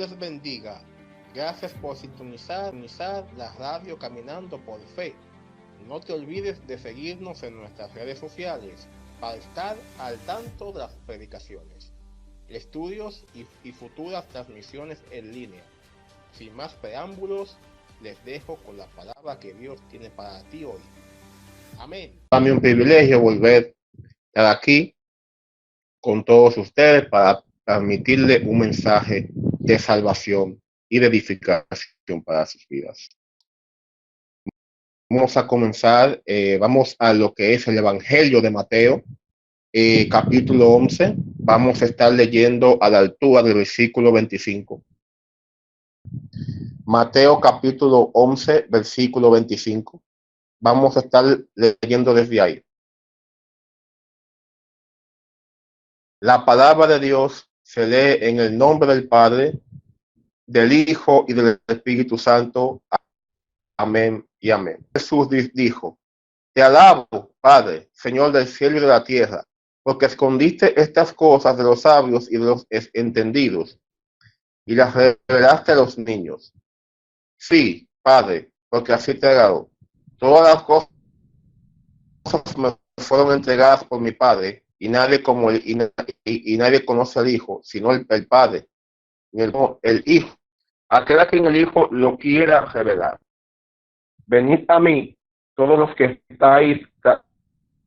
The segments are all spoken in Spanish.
les bendiga. Gracias por sintonizar la radio Caminando por Fe. No te olvides de seguirnos en nuestras redes sociales para estar al tanto de las predicaciones, estudios y futuras transmisiones en línea. Sin más preámbulos, les dejo con la palabra que Dios tiene para ti hoy. Amén. Para mí un privilegio volver a estar aquí con todos ustedes para transmitirle un mensaje de salvación y de edificación para sus vidas. Vamos a comenzar, vamos a lo que es el Evangelio de Mateo, capítulo 11. Vamos a estar leyendo a la altura del versículo 25. Mateo capítulo 11, versículo 25. Vamos a estar leyendo desde ahí. La palabra de Dios se lee en el nombre del Padre, del Hijo y del Espíritu Santo. Amén y amén. Jesús dijo: Te alabo, Padre, Señor del cielo y de la tierra, porque escondiste estas cosas de los sabios y de los entendidos, y las revelaste a los niños. Sí, Padre, porque así te agradó. Todas las cosas me fueron entregadas por mi Padre, y nadie nadie conoce al Hijo, sino el Padre, y el Hijo, aquel a quien el Hijo lo quiera revelar. Venid a mí, todos los que estáis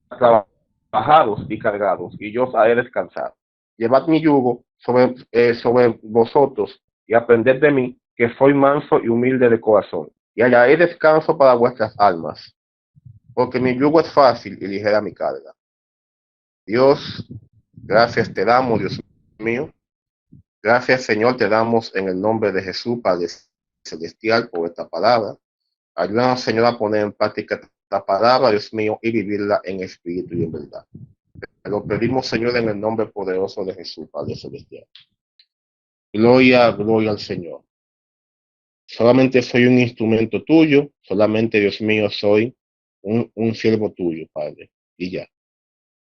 trabajados y cargados, y yo os haré descansar. Llevad mi yugo sobre vosotros, y aprended de mí, que soy manso y humilde de corazón, y hallaré descanso para vuestras almas, porque mi yugo es fácil y ligera mi carga. Dios, gracias te damos, Dios mío. Gracias, Señor, te damos en el nombre de Jesús, Padre Celestial, por esta palabra. Ayúdanos, Señor, a poner en práctica esta palabra, Dios mío, y vivirla en espíritu y en verdad. Te lo pedimos, Señor, en el nombre poderoso de Jesús, Padre Celestial. Gloria, gloria al Señor. Solamente soy un instrumento tuyo, solamente, Dios mío, soy un siervo tuyo, Padre. Y ya.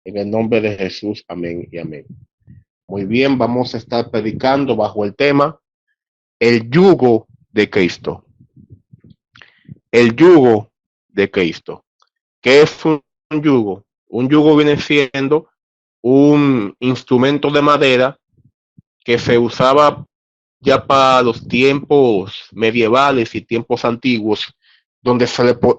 En el nombre de Jesús, amén y amén. Muy bien, vamos a estar predicando bajo el tema el yugo de Cristo. El yugo de Cristo. ¿Qué es un yugo? Un yugo viene siendo un instrumento de madera que se usaba ya para los tiempos medievales y tiempos antiguos, donde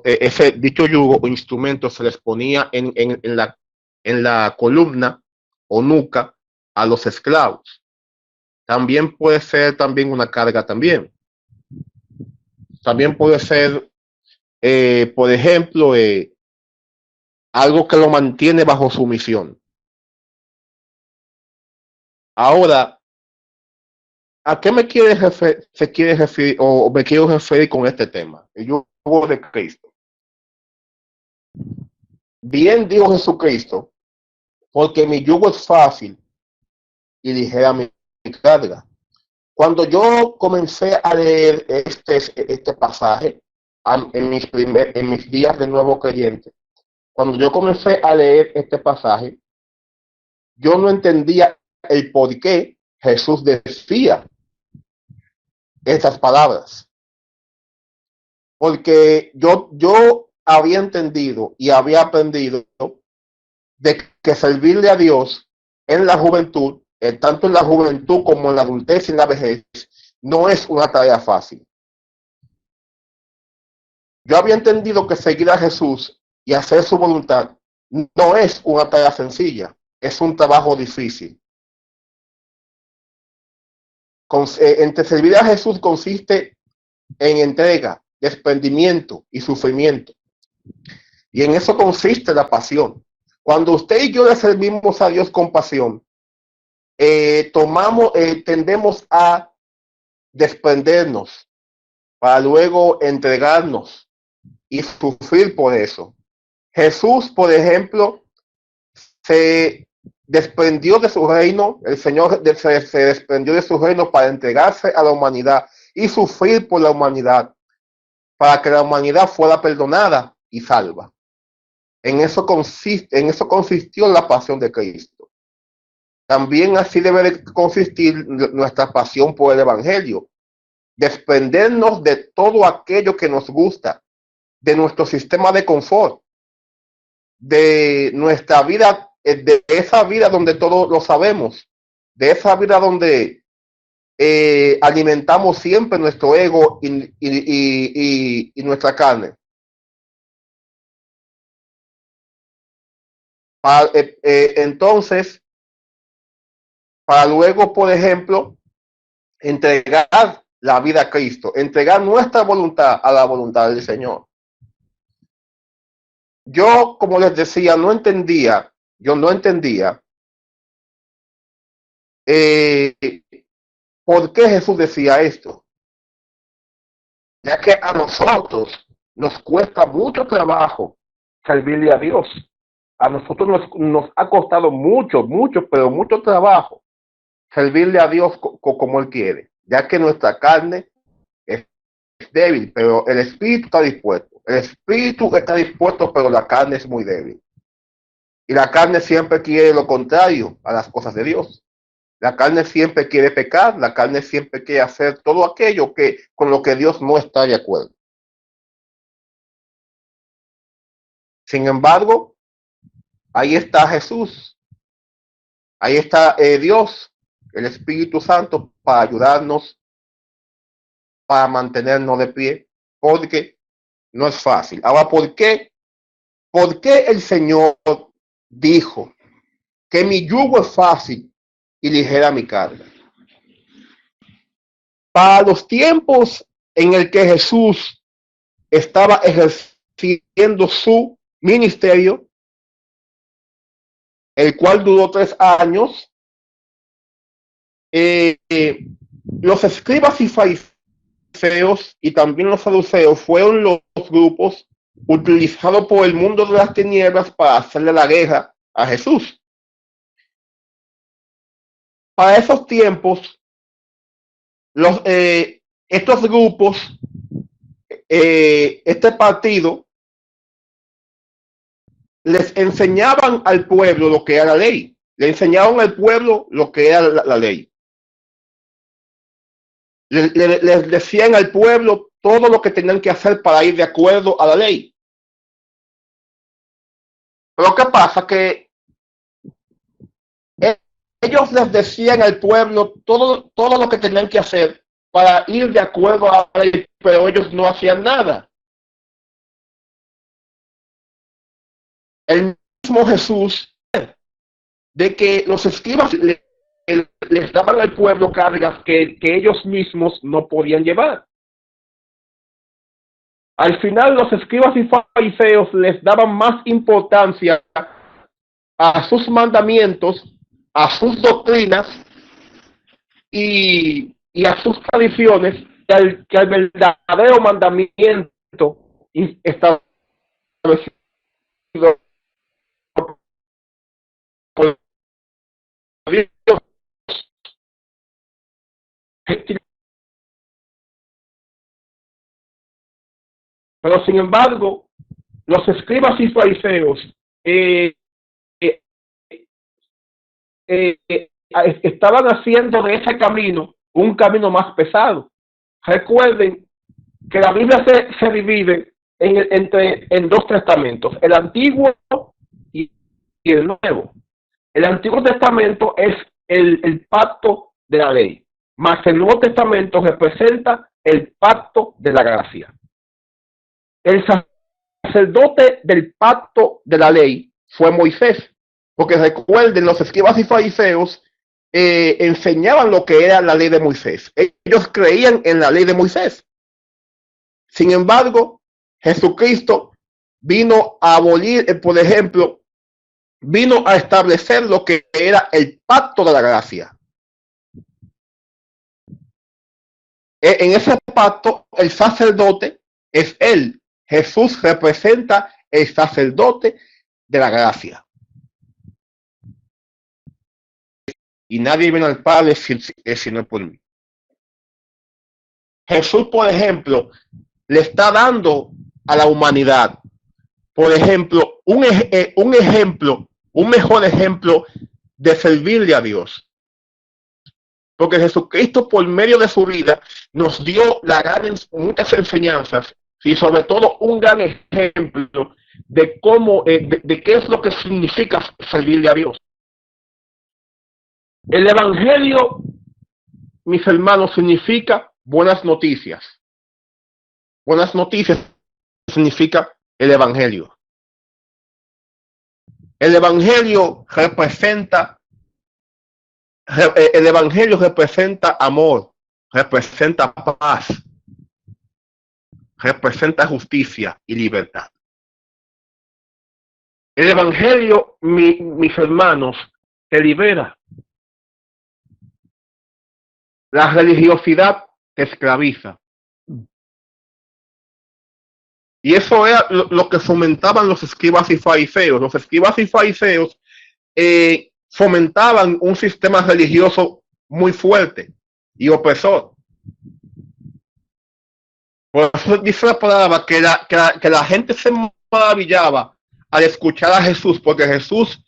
ese dicho yugo o instrumento se les ponía en la columna o nuca a los esclavos. También puede ser una carga también. También puede ser, por ejemplo, algo que lo mantiene bajo sumisión. Ahora, ¿a qué me se quiere referir o me quiero referir con este tema? El yugo de Cristo. Bien dijo Jesucristo, porque mi yugo es fácil y ligera mi carga. Cuando yo comencé a leer este pasaje en mis días de nuevo creyente, cuando yo comencé a leer este pasaje, yo no entendía el por qué Jesús decía estas palabras. Porque yo había entendido y había aprendido de que servirle a Dios en la juventud, tanto en la juventud como en la adultez y en la vejez, no es una tarea fácil. Yo había entendido que seguir a Jesús y hacer su voluntad no es una tarea sencilla, es un trabajo difícil. Entre servir a Jesús consiste en entrega, desprendimiento y sufrimiento. Y en eso consiste la pasión. Cuando usted y yo le servimos a Dios con pasión, tendemos a desprendernos para luego entregarnos y sufrir por eso. Jesús, por ejemplo, se desprendió de su reino, el Señor se desprendió de su reino para entregarse a la humanidad y sufrir por la humanidad, para que la humanidad fuera perdonada y salva. En eso consistió la pasión de Cristo. también así debe de consistir nuestra pasión por el Evangelio. Desprendernos de todo aquello que nos gusta, de nuestro sistema de confort, de nuestra vida, de esa vida donde todo lo sabemos, de esa vida donde alimentamos siempre nuestro ego y nuestra carne. Entonces, para luego, por ejemplo, entregar la vida a Cristo, entregar nuestra voluntad a la voluntad del Señor. Yo, como les decía, no entendía por qué Jesús decía esto, ya que a nosotros nos cuesta mucho trabajo servirle a Dios. A nosotros nos ha costado mucho, pero mucho trabajo servirle a Dios como Él quiere, ya que nuestra carne es débil, pero el espíritu está dispuesto. El espíritu está dispuesto, pero la carne es muy débil. Y la carne siempre quiere lo contrario a las cosas de Dios. La carne siempre quiere pecar, la carne siempre quiere hacer todo aquello con lo que Dios no está de acuerdo. Sin embargo, ahí está Jesús, ahí está Dios, el Espíritu Santo, para ayudarnos, para mantenernos de pie, porque no es fácil. Ahora, ¿por qué el Señor dijo que mi yugo es fácil y ligera mi carga? Para los tiempos en el que Jesús estaba ejerciendo su ministerio, el cual duró 3 años, los escribas y fariseos y también los saduceos fueron los grupos utilizados por el mundo de las tinieblas para hacerle la guerra a Jesús. Para esos tiempos, estos grupos, este partido, les enseñaban al pueblo lo que era la ley. Le enseñaban al pueblo lo que era la ley. Les decían al pueblo todo lo que tenían que hacer para ir de acuerdo a la ley. Pero ¿qué pasa? Que ellos les decían al pueblo todo lo que tenían que hacer para ir de acuerdo a la ley, pero ellos no hacían nada. El mismo Jesús, de que los escribas les daban al pueblo cargas que ellos mismos no podían llevar. Al final, los escribas y fariseos les daban más importancia a sus mandamientos, a sus doctrinas y a sus tradiciones que al verdadero mandamiento establecido por Dios. Pero sin embargo, los escribas y fariseos estaban haciendo de ese camino un camino más pesado. Recuerden que la Biblia se divide en 2 testamentos, el Antiguo y el Nuevo. El Antiguo Testamento es el pacto de la ley, más el Nuevo Testamento representa el pacto de la gracia. El sacerdote del pacto de la ley fue Moisés, porque recuerden, los escribas y fariseos enseñaban lo que era la ley de Moisés. Ellos creían en la ley de Moisés. Sin embargo, Jesucristo vino a abolir, por ejemplo, vino a establecer lo que era el pacto de la gracia. En ese pacto, el sacerdote es él. Jesús representa el sacerdote de la gracia. Y nadie viene al Padre sino por mí. Jesús, por ejemplo, le está dando a la humanidad, por ejemplo, un mejor ejemplo de servirle a Dios. Porque Jesucristo, por medio de su vida, nos dio muchas enseñanzas y sobre todo un gran ejemplo de cómo, de qué es lo que significa servirle a Dios. El Evangelio, mis hermanos, significa buenas noticias. Buenas noticias significa el Evangelio. El Evangelio representa amor, representa paz, representa justicia y libertad. El Evangelio, mis hermanos, te libera. La religiosidad te esclaviza. Y eso era lo que fomentaban los escribas y fariseos. Los escribas y fariseos fomentaban un sistema religioso muy fuerte y opresor. Por eso dice la palabra que la gente se maravillaba al escuchar a Jesús, porque Jesús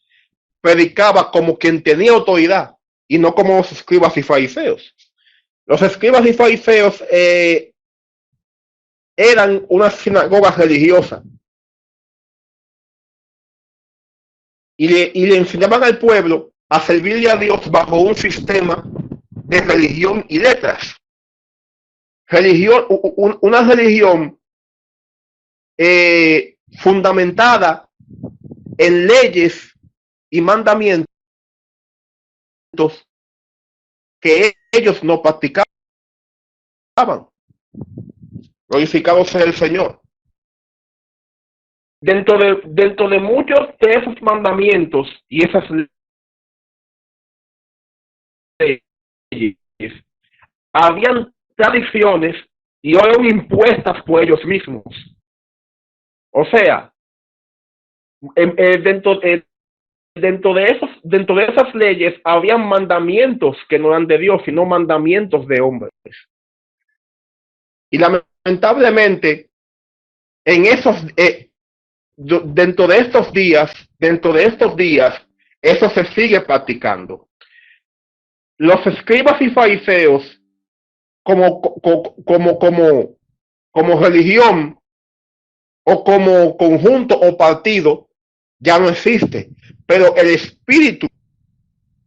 predicaba como quien tenía autoridad y no como los escribas y fariseos. Los escribas y fariseos eran una sinagoga religiosa y le enseñaban al pueblo a servirle a Dios bajo un sistema de religión y letras. Una religión fundamentada en leyes y mandamientos que ellos no practicaban. Glorificado sea el Señor. Dentro de muchos de esos mandamientos y esas leyes, habían tradiciones y eran impuestas por ellos mismos. O sea, dentro de esas leyes habían mandamientos que no eran de Dios, sino mandamientos de hombres. Y lamentablemente, dentro de estos días, eso se sigue practicando. Los escribas y fariseos, como religión o como conjunto o partido, ya no existe. Pero el espíritu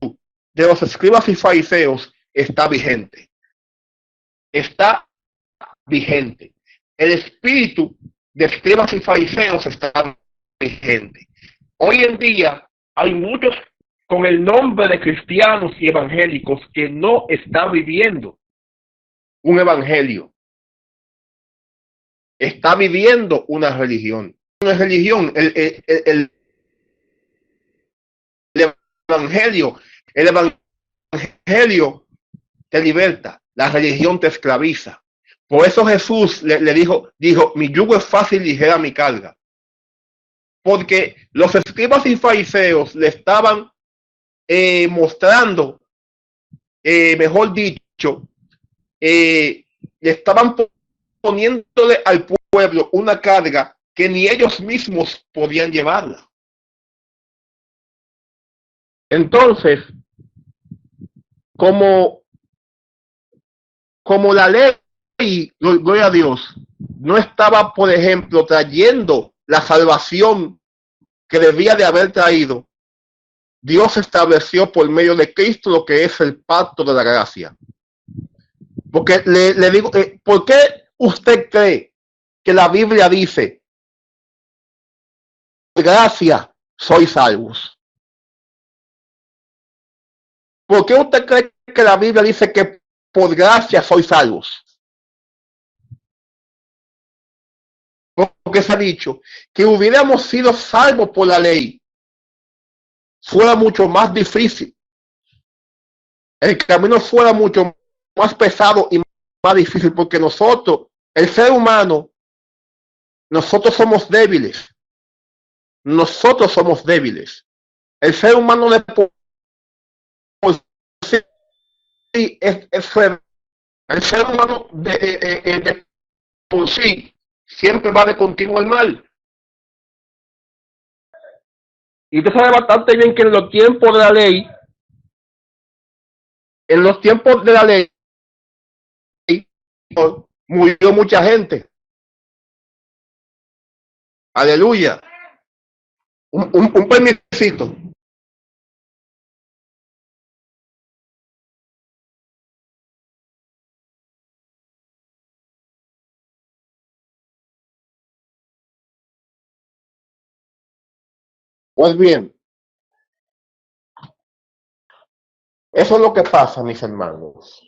de los escribas y fariseos está vigente. Está vigente. El espíritu de escribas y fariseos está vigente. Hoy en día hay muchos con el nombre de cristianos y evangélicos que no están viviendo un evangelio. Está viviendo una religión. Una religión, el evangelio te liberta, la religión te esclaviza. Por eso Jesús le dijo, mi yugo es fácil y ligera mi carga. Porque los escribas y fariseos le estaban mostrando, mejor dicho, le estaban poniéndole al pueblo una carga que ni ellos mismos podían llevarla. Entonces, como la ley, gloria a Dios, no estaba, por ejemplo, trayendo la salvación que debía de haber traído, Dios estableció por medio de Cristo lo que es el pacto de la gracia. Porque le digo, ¿por qué usted cree que la Biblia dice, por gracia sois salvos? ¿Por qué usted cree que la Biblia dice que por gracia sois salvos? Porque se ha dicho que hubiéramos sido salvos por la ley, fuera mucho más difícil. El camino fuera mucho más pesado y más difícil, porque nosotros, el ser humano, nosotros somos débiles. Nosotros somos débiles. El ser humano de por sí es fuerte. El ser humano de por sí siempre va de continuo al mal. Y usted sabe bastante bien que en los tiempos de la ley En los tiempos de la ley murió mucha gente. Aleluya. Un permisito. Pues bien, eso es lo que pasa, mis hermanos.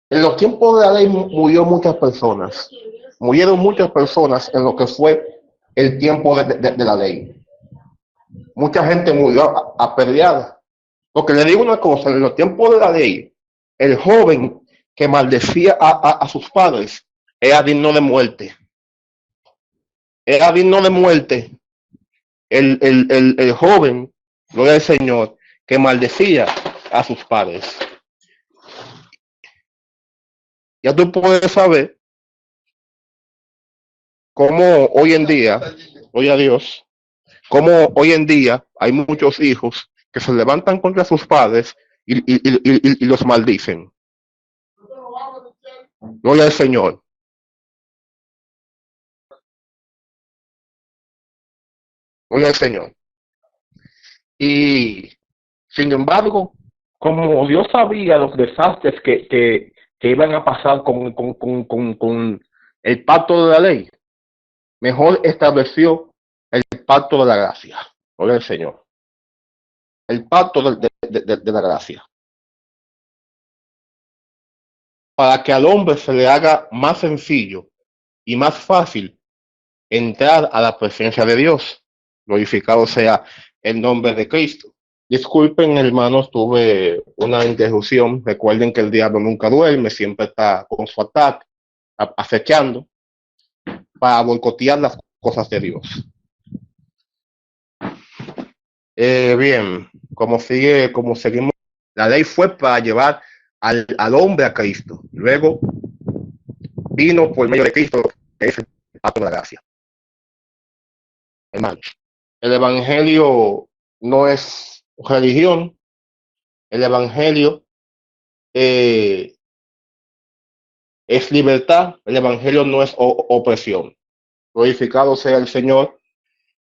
En los tiempos de la ley murió muchas personas. Murieron muchas personas en lo que fue el tiempo de la ley. Mucha gente murió apedreada. Porque le digo una cosa, en los tiempos de la ley, el joven que maldecía a sus padres era digno de muerte. Era digno de muerte el joven, gloria al Señor, que maldecía a sus padres. Ya tú puedes saber cómo hoy en día, gloria a Dios, cómo hoy en día hay muchos hijos que se levantan contra sus padres y los maldicen. Gloria al Señor. Gloria al Señor. Y sin embargo, como Dios sabía los desastres que iban a pasar con el pacto de la ley, mejor estableció el pacto de la gracia. Gloria al Señor. El pacto de la gracia. Para que al hombre se le haga más sencillo y más fácil entrar a la presencia de Dios. Glorificado sea el nombre de Cristo. Disculpen, hermanos, tuve una interrupción. Recuerden que el diablo nunca duerme, siempre está con su ataque, acechando para boicotear las cosas de Dios. Bien, como seguimos, la ley fue para llevar al hombre a Cristo. Luego vino por medio de Cristo, que es el pacto de la gracia. Hermanos, el evangelio no es religión, el evangelio eh, es libertad, el evangelio no es opresión. Glorificado sea el Señor.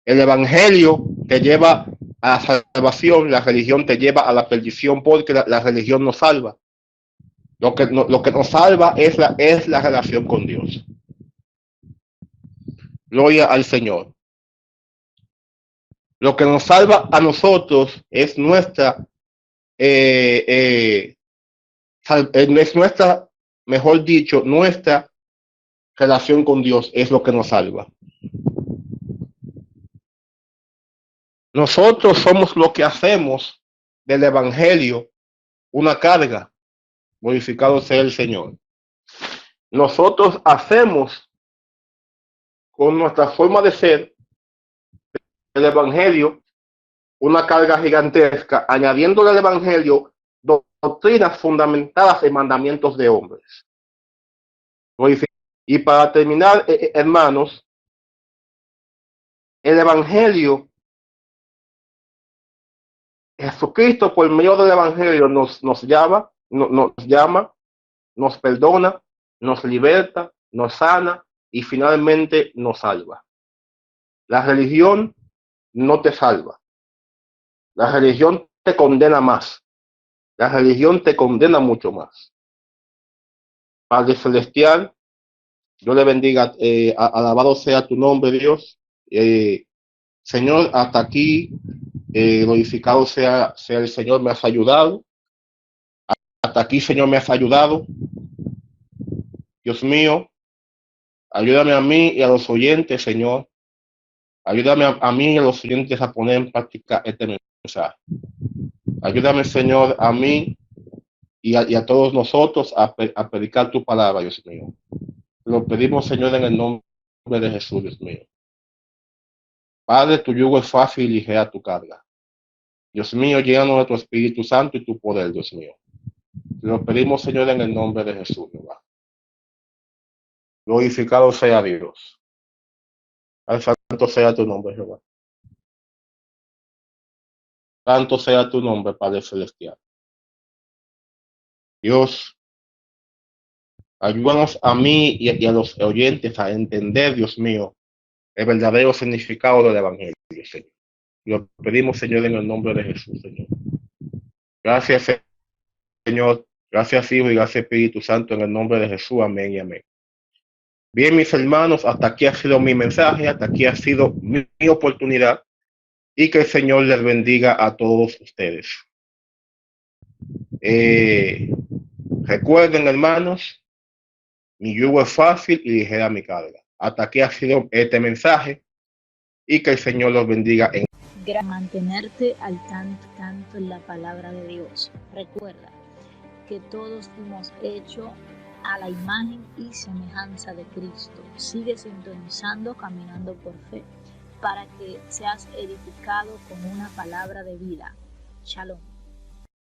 El evangelio te lleva a la salvación, la religión te lleva a la perdición porque la religión nos salva. Lo que nos salva es la relación con Dios. Gloria al Señor. Lo que nos salva a nosotros es es nuestra, mejor dicho, nuestra relación con Dios es lo que nos salva. Nosotros somos lo que hacemos del evangelio una carga. Glorificado sea el Señor. Nosotros hacemos con nuestra forma de ser el evangelio una carga gigantesca, añadiéndole al evangelio doctrinas fundamentadas en mandamientos de hombres. Y para terminar, hermanos, el evangelio, Jesucristo por medio del evangelio nos llama, nos perdona, nos liberta, nos sana y finalmente nos salva. La religión no te salva. La religión te condena más. La religión te condena mucho más. Padre Celestial, yo le bendiga, alabado sea tu nombre, Dios. Señor, hasta aquí, glorificado sea el Señor, me has ayudado. Hasta aquí, Señor, me has ayudado. Dios mío, ayúdame a mí y a los oyentes, Señor. Ayúdame a mí y a los oyentes a poner en práctica este mensaje. Ayúdame, Señor, a mí y a todos nosotros a predicar tu palabra, Dios mío. Lo pedimos, Señor, en el nombre de Jesús, Dios mío. Padre, tu yugo es fácil y ligera tu carga. Dios mío, llénanos de tu Espíritu Santo y tu poder, Dios mío. Lo pedimos, Señor, en el nombre de Jesús, Jehová. Glorificado sea Dios. Al santo sea tu nombre, Jehová. Santo sea tu nombre, Padre Celestial. Dios, ayúdanos a mí y a los oyentes a entender, Dios mío, el verdadero significado del Evangelio, Señor. Lo pedimos, Señor, en el nombre de Jesús, Señor. Gracias, Señor. Gracias, Hijo, y gracias, Espíritu Santo, en el nombre de Jesús. Amén y amén. Bien, mis hermanos, hasta aquí ha sido mi mensaje, hasta aquí ha sido mi oportunidad, y que el Señor les bendiga a todos ustedes. Recuerden, hermanos, mi yugo es fácil y ligera mi carga. Hasta aquí ha sido este mensaje, y que el Señor los bendiga en mantenerte al tanto en la palabra de Dios. Recuerda que todos fuimos hechos a la imagen y semejanza de Cristo. Sigue sintonizando, caminando por fe, para que seas edificado con una palabra de vida. Shalom.